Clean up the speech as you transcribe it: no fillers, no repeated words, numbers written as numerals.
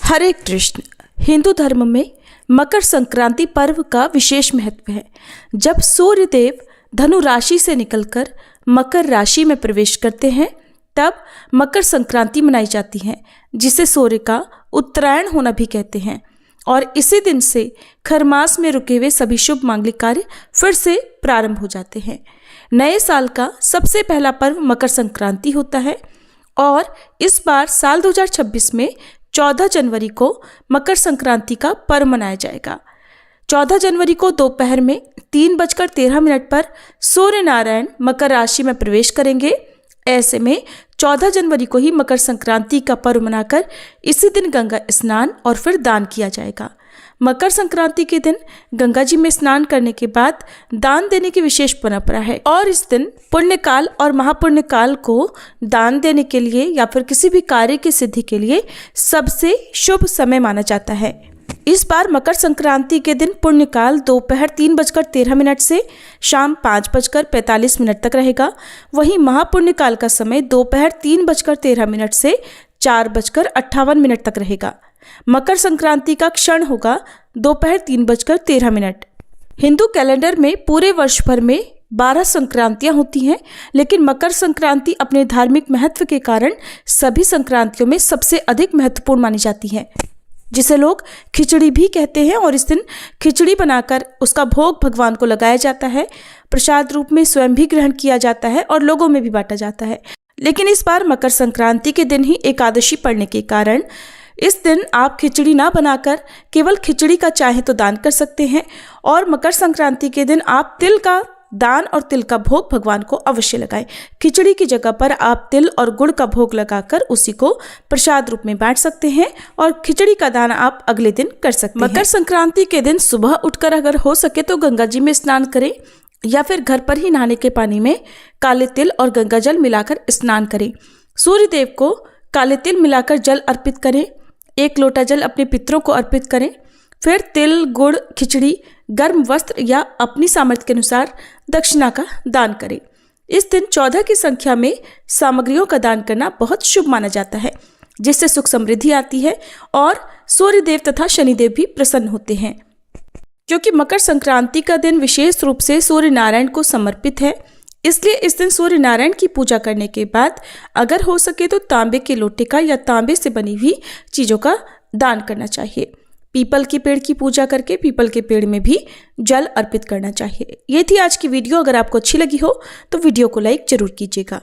हरे कृष्ण। हिंदू धर्म में मकर संक्रांति पर्व का विशेष महत्व है। जब सूर्य देव धनु राशि से निकलकर मकर राशि में प्रवेश करते हैं तब मकर संक्रांति मनाई जाती है, जिसे सूर्य का उत्तरायण होना भी कहते हैं। और इसी दिन से खरमास में रुके हुए सभी शुभ मांगलिक कार्य फिर से प्रारंभ हो जाते हैं। नए साल का सबसे पहला पर्व मकर संक्रांति होता है और इस बार साल 2026 में 14 जनवरी को मकर संक्रांति का पर्व मनाया जाएगा। 14 जनवरी को दोपहर में 3:13 पर सूर्य नारायण मकर राशि में प्रवेश करेंगे। ऐसे में 14 जनवरी को ही मकर संक्रांति का पर्व मनाकर इसी दिन गंगा स्नान और फिर दान किया जाएगा। मकर संक्रांति के दिन गंगा जी में स्नान करने के बाद दान देने की विशेष परंपरा है और इस दिन पुण्यकाल और महापुण्यकाल को दान देने के लिए या फिर किसी भी कार्य की सिद्धि के लिए सबसे शुभ समय माना जाता है। इस बार मकर संक्रांति के दिन पुण्यकाल दोपहर 3:13 से शाम 5:45 तक रहेगा। वहीं महापुण्यकाल का समय दोपहर 3:13 से 4:58 तक रहेगा। मकर संक्रांति का क्षण होगा दोपहर 3:13। हिंदू कैलेंडर में पूरे वर्ष भर में 12 संक्रांतियां होती हैं, लेकिन मकर संक्रांति अपने धार्मिक महत्व के कारण सभी संक्रांतियों में सबसे अधिक महत्वपूर्ण मानी जाती है, जिसे लोग खिचड़ी भी कहते हैं। और इस दिन खिचड़ी बनाकर उसका भोग भगवान को लगाया जाता है, प्रसाद रूप में स्वयं भी ग्रहण किया जाता है और लोगों में भी बांटा जाता है। लेकिन इस बार मकर संक्रांति के दिन ही एकादशी पड़ने के कारण इस दिन आप खिचड़ी ना बनाकर केवल खिचड़ी का चाहे तो दान कर सकते हैं। और मकर संक्रांति के दिन आप तिल का दान और तिल का भोग भगवान को अवश्य लगाएं। खिचड़ी की जगह पर आप तिल और गुड़ का भोग लगाकर उसी को प्रसाद रूप में बांट सकते हैं और खिचड़ी का दान आप अगले दिन कर सकते हैं। मकर संक्रांति के दिन सुबह उठकर अगर हो सके तो गंगा जी में स्नान करें या फिर घर पर ही नहाने के पानी में काले तिल और गंगा जल मिलाकर स्नान करें। सूर्य देव को काले तिल मिलाकर जल अर्पित करें। 1 लोटा जल अपने पितरों को अर्पित करें। फिर तिल, गुड़, खिचड़ी, गर्म वस्त्र या अपनी सामर्थ्य के अनुसार दक्षिणा का दान करें। इस दिन 14 की संख्या में सामग्रियों का दान करना बहुत शुभ माना जाता है, जिससे सुख समृद्धि आती है और सूर्य देव तथा शनिदेव भी प्रसन्न होते हैं। क्योंकि मकर संक्रांति का दिन विशेष रूप से सूर्य नारायण को समर्पित है, इसलिए इस दिन सूर्य नारायण की पूजा करने के बाद अगर हो सके तो तांबे के लोटे का या तांबे से बनी हुई चीज़ों का दान करना चाहिए। पीपल के पेड़ की पूजा करके पीपल के पेड़ में भी जल अर्पित करना चाहिए। ये थी आज की वीडियो। अगर आपको अच्छी लगी हो तो वीडियो को लाइक जरूर कीजिएगा।